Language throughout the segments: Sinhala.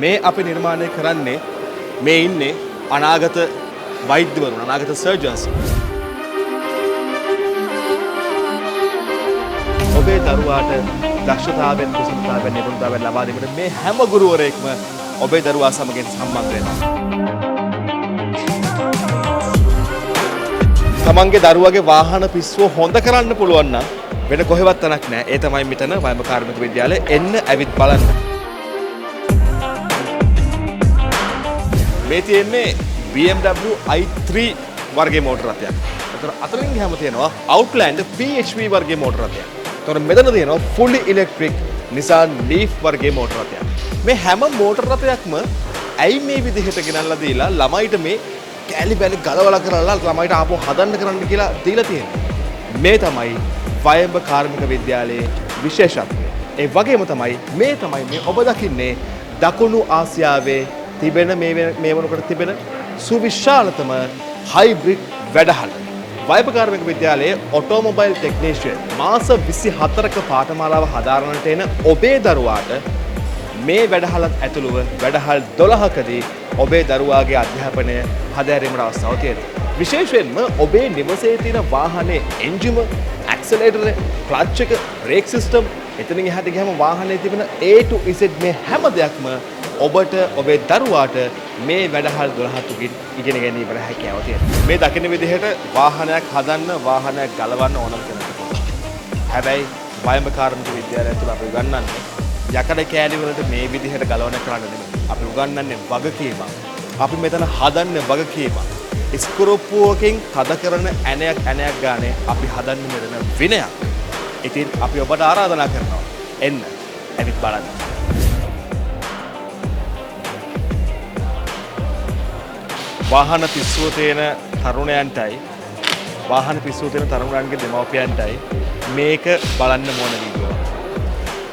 මේ අපි නිර්මාණය කරන්නේ මේ ඉන්නේ අනාගත වෛද්‍යවරුන් අනාගත සර්ජන්ස්. ඔබේ දරුවාට දක්ෂතාවයෙන් කුසලතාවයෙන් නිපුණතාවයෙන් ලබා දීමට මේ හැම ගුරුවරයෙක්ම ඔබේ දරුවා සමග සම්බන්ධ වෙනවා. තමන්ගේ දරුවගේ වාහන පිස්සුව හොඳ කරන්න පුළුවන් නම් වෙන කොහෙවත් තැනක් නැහැ. ඒ තමයි මෙතන වයඹ කාර්මික විද්‍යාලයේ එන්න ඇවිත් බලන්න. මේ තියෙන්නේ BMW i3 වර්ගයේ මෝටර රථයක්. ඒතර අතරින් ගියාම තියෙනවා Outlander PHV වර්ගයේ මෝටර රථයක්. ඒතර මෙතන තියෙනවා fully electric Nissan Leaf වර්ගයේ මෝටර රථයක්. මේ හැම මෝටර රථයක්ම ඇයි මේ විදිහට ගෙනල්ලා දීලා ළමයිට මේ කැලි බැලි ගලවලා කරලා ළමයිට ආපහු හදන්න කරන්න කියලා දීලා තියෙන්නේ. මේ තමයි වයඹ කාර්මික විද්‍යාලයේ විශේෂත්වය. ඒ වගේම තමයි මේ ඔබ දකින්නේ දකුණු ආසියාවේ තිබෙන මේ වනකොට තිබෙන සුවිශාලතම හයිබ්‍රිඩ් වැඩහළ. වයඹ කාර්මික විද්‍යාලයේ ඔටෝමොබයිල් ටෙක්නීෂියන් මාස 24ක පාඨමාලාව හදාරන්නට එන ඔබේ දරුවාට මේ වැඩහළත් ඇතුළුව වැඩහල් 12කදී ඔබේ දරුවාගේ අධ්‍යාපනය හදාරීමට අවස්ථාව තියෙනවා. විශේෂයෙන්ම ඔබේ නිවසේ තියෙන වාහනේ එන්ජිම, ඇක්සලරේටර්, ක්ලච් එක, බ්‍රේක් සිස්ටම්, එතනින් එහාට ගියාම වාහනේ තිබෙන A to Z මේ හැම දෙයක්ම ඔබට ඔබේ දරුවාට මේ වැඩහල් 12 තුකින් ඉගෙන ගැනීමට හැකියාව තියෙනවා. මේ දකින්න විදිහට වාහනයක් හදන්න, වාහනයක් ගලවන්න ඕනම කෙනෙකුට. හැබැයි වයඹ කාර්මික විද්‍යාලය තුළ අපි උගන්වන්නේ යකඩ කෑලි වලට මේ විදිහට ගලවන කරන්න නෙමෙයි. අපි උගන්වන්නේ වගකීමක්. අපි මෙතන හදන්නේ වගකීමක්. ඉස්කුරුප්පුවකින් තද කරන ඇණයක් ගානේ අපි හදන්නේ මෙතන විනයක්. ඉතින් අපි ඔබට ආරාධනා කරනවා. එන්න ඇවිත් බලන්න. වාහන පිස්සුව තියෙන තරුණයන්ටයි වාහන පිස්සුව තියෙන තරුණයන්ගේ දෙමව්පියන්ටයි මේක බලන්න මොන වීඩියෝ.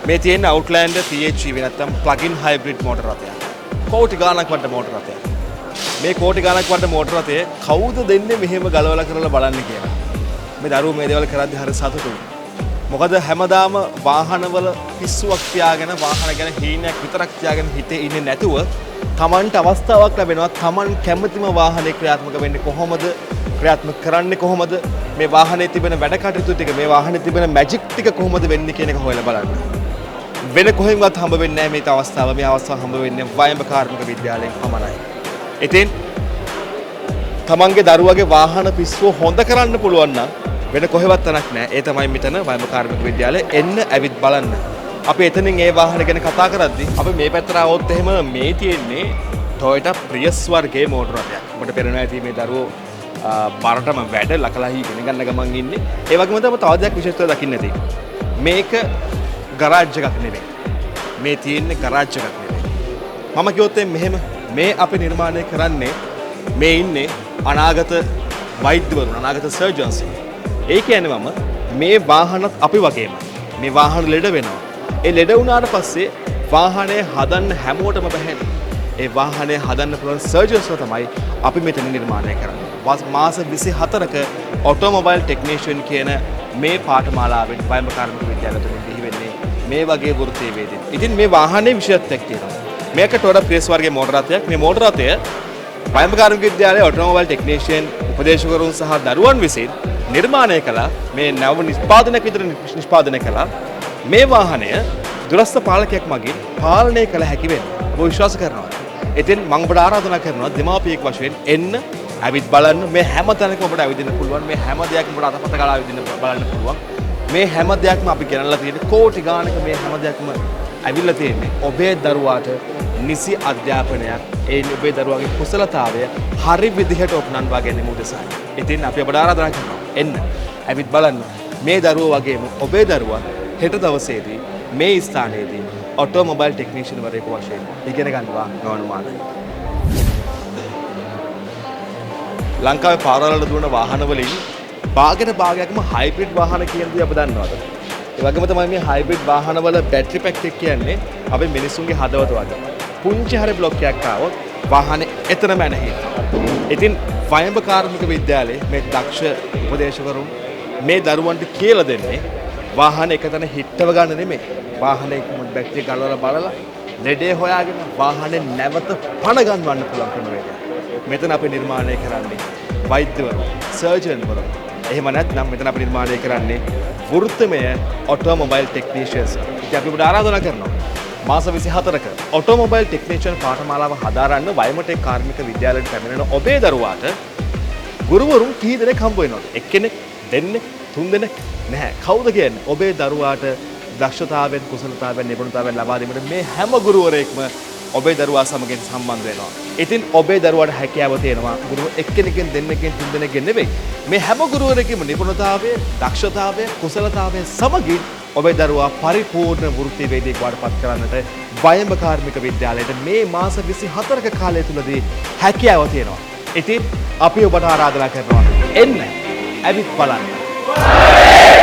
මේ තියෙන Outlander PHEV නැත්නම් plug-in hybrid මෝටර රථයක්. කෝටි ගාණක් වඩ මෝටර රථයක්. මේ කෝටි ගාණක් වඩ මෝටර රථය කවුද දෙන්නේ මෙහෙම ගලවලා කරලා බලන්න කියලා. මේ දරුවෝ මේ දේවල් කරද්දී හරි සතුටුයි. මොකද හැමදාම වාහනවල පිස්සුවක් තියාගෙන වාහන ගැන හීනයක් විතරක් තියාගෙන හිතේ ඉන්නේ නැතුව තමන්ට අවස්ථාවක් ලැබෙනවා. තමන් කැමතිම වාහනේ ක්‍රියාත්මක වෙන්නේ කොහොමද? ක්‍රියාත්මක කරන්නේ කොහොමද? මේ වාහනේ තිබෙන වැඩ කටයුතු ටික, මේ වාහනේ තිබෙන මැජික් ටික කොහොමද වෙන්නේ කියන එක හොයලා බලන්න. වෙන කොහෙන්වත් හම්බ වෙන්නේ නැහැ මේ අවස්ථාව. මේ අවස්ථාව හම්බ වෙන්නේ වයඹ කාර්මික විද්‍යාලයෙන් පමණයි. ඉතින් තමන්ගේ දරුවගේ වාහන පිස්සුව හොඳ කරන්න පුළුවන් නම් වෙන කොහෙවත් තැනක් නැහැ. ඒ තමයි මෙතන වයඹ කාර්මික විද්‍යාලයේ එන්න ඇවිත් බලන්න. අපි එතනින් ඒ වාහන ගැන කතා කරද්දී අපි මේ පැත්තට આવොත් එහෙම මේ තියෙන්නේ Toyota Prius වර්ගයේ මෝටර රථයක්. ඔබට පේනවා ඇති මේ දරුවෝ බරටම වැඩ ලකලාහි ඉගෙන ගන්න ගමන් ඉන්නේ. ඒ වගේම තමයි තව දෙයක් විශේෂත්වයක් දකින්න තියෙන්නේ. මේක ගරාජ් එකක් නෙවෙයි. මේ තියෙන්නේ ගරාජ් එකක් නෙවෙයි. මම කිව්වොත් මෙහෙම මේ අපි නිර්මාණය කරන්නේ මේ ඉන්නේ අනාගත වෛද්‍යවරුන් අනාගත සර්ජන්ස්. ඒ කියන්නේ මම මේ වාහනත් අපි වගේම මේ වාහන ලෙඩ වෙනවා. ඒ ලෙඩ වුණාට පස්සේ වාහනේ හදන්න හැමෝටම බැහැනේ. ඒ වාහනේ හදන්න පුළුවන් සර්ජන්ස්ලා තමයි අපි මෙතන නිර්මාණය කරන්නේ. මාස 24ක ඔටෝමොබයිල් ටෙක්නීෂියන් කියන මේ පාඨමාලාවෙන් වයඹ කාර්මික විද්‍යාලය තුලින් බිහි වෙන්නේ මේ වගේ වෘත්තීයවේදී. ඉතින් මේ වාහනේ විශේෂත්වයක් තියෙනවා. මේක Toyota Prius වර්ගයේ මෝටර රථයක්. මේ මෝටර රථය වයඹ කාර්මික විද්‍යාලයේ ඔටෝමොබයිල් ටෙක්නීෂියන් උපදේශකවරුන් සහ දරුවන් විසින් නිර්මාණය කළා. මේ නව නිෂ්පාදනයක් විතර නිෂ්පාදනය කළා. මේ වාහනය දුරස්ථ පාලකයෙක් මගින් පාලනය කළ හැකි වෙන්න ඔබ විශ්වාස කරනවා. ඉතින් මම ඔබට ආරාධනා කරනවා දෙමාපියෙක් වශයෙන් එන්න ඇවිත් බලන්න. මේ හැම තැනකම ඔබට ඇවිදින්න පුළුවන්. මේ හැම දෙයක්ම ඔබට අතපත ගාලා ඇවිදින්න බලන්න පුළුවන්. මේ හැම දෙයක්ම අපි ගෙනල්ලා තියෙන්නේ කෝටි ගාණක මේ හැම දෙයක්ම ඇවිල්ලා තියෙන්නේ ඔබේ දරුවාට නිසි අධ්‍යාපනයක් ඒ ඔබේ දරුවාගේ කුසලතාවය හරි විදිහට උපනන්වා ගැනීම උදෙසායි. ඉතින් අපි ඔබට ආරාධනා කරනවා එන්න ඇවිත් බලන්න. මේ දරුවෝ වගේම ඔබේ දරුවා හෙට දවසේදී මේ ස්ථානයේදී ඔටෝමොබයිල් ටෙක්නීෂියන් වරයෙකු වශයෙන් ඉගෙන ගන්නවා ගෞරවමානයි. ලංකාවේ පාරවල් දුවන වාහන වලින් භාගයක්ම හයිබ්‍රිඩ් වාහන කියන දේ අප දන්නවද? ඒ වගේම තමයි මේ හයිබ්‍රිඩ් වාහන වල බැටරි පැක් එක කියන්නේ අපේ මිනිසුන්ගේ හදවත වගේ. පුංචි හරි බ්ලොක් එකක් ආවොත් වාහනේ එතනම නැහිනවා. ඉතින් වයඹ කාර්මික විද්‍යාලයේ මේ දක්ෂ උපදේශකවරුන් මේ දරුවන්ට කියලා දෙන්නේ වාහන එක තැන හිටව ගන්න නෙමෙයි. වාහනේ බැටරිය ගලවලා බලලා ලෙඩේ හොයාගෙන වාහනේ නැවත පණ ගන්වන්න පුළුවන් ක්‍රමවේදයක්. මෙතන අපි නිර්මාණය කරන්නේ වෛද්‍යවරු, සර්ජන්වරු. එහෙම නැත්නම් මෙතන අපි නිර්මාණය කරන්නේ වෘත්තමය ඔටෝමොබයිල් ටෙක්නීෂියන්ස්. ඉතින් අපි ඔබට ආරාධනා කරනවා මාස 24ක ඔටෝමොබයිල් ටෙක්නීෂියන් පාඨමාලාව හදාරන්න වයමටෙක් කාර්මික විද්‍යාලයට පැමිණෙන ඔබේ දරුවාට ගුරුවරුන් කී දෙනෙක් හම්බ වෙනවද? එක්කෙනෙක්, දෙන්නෙක්, තුන් දෙනෙක් නැහැ. කවුද කියන්නේ? ඔබේ දරුවාට දක්ෂතාවයෙන්, කුසලතාවයෙන්, නිපුණතාවයෙන් ලබා දීමට මේ හැම ගුරුවරයෙක්ම ඔබේ දරුවා සමග සම්බන්ධ වෙනවා. ඉතින් ඔබේ දරුවාට හැකියාව තියෙනවා ගුරු එක්කෙනෙක්ගෙන්, දෙන්නෙක්ගෙන්, තුන් දෙනෙක්ගෙන් නෙවෙයි. මේ හැම ගුරුවරයෙකුම නිපුණතාවය, දක්ෂතාවය, කුසලතාවය සමගින් ඔබේ දරුවා පරිපූර්ණ වෘත්තිවේදියෙක් වඩපත් කරන්නට වයඹ කාර්මික විද්‍යාලයට මේ මාස 24ක කාලය තුලදී හැකියාව තියෙනවා. ඉතින් අපි ඔබට ආරාධනා කරනවා එන්න ඇවිත් බලන්න.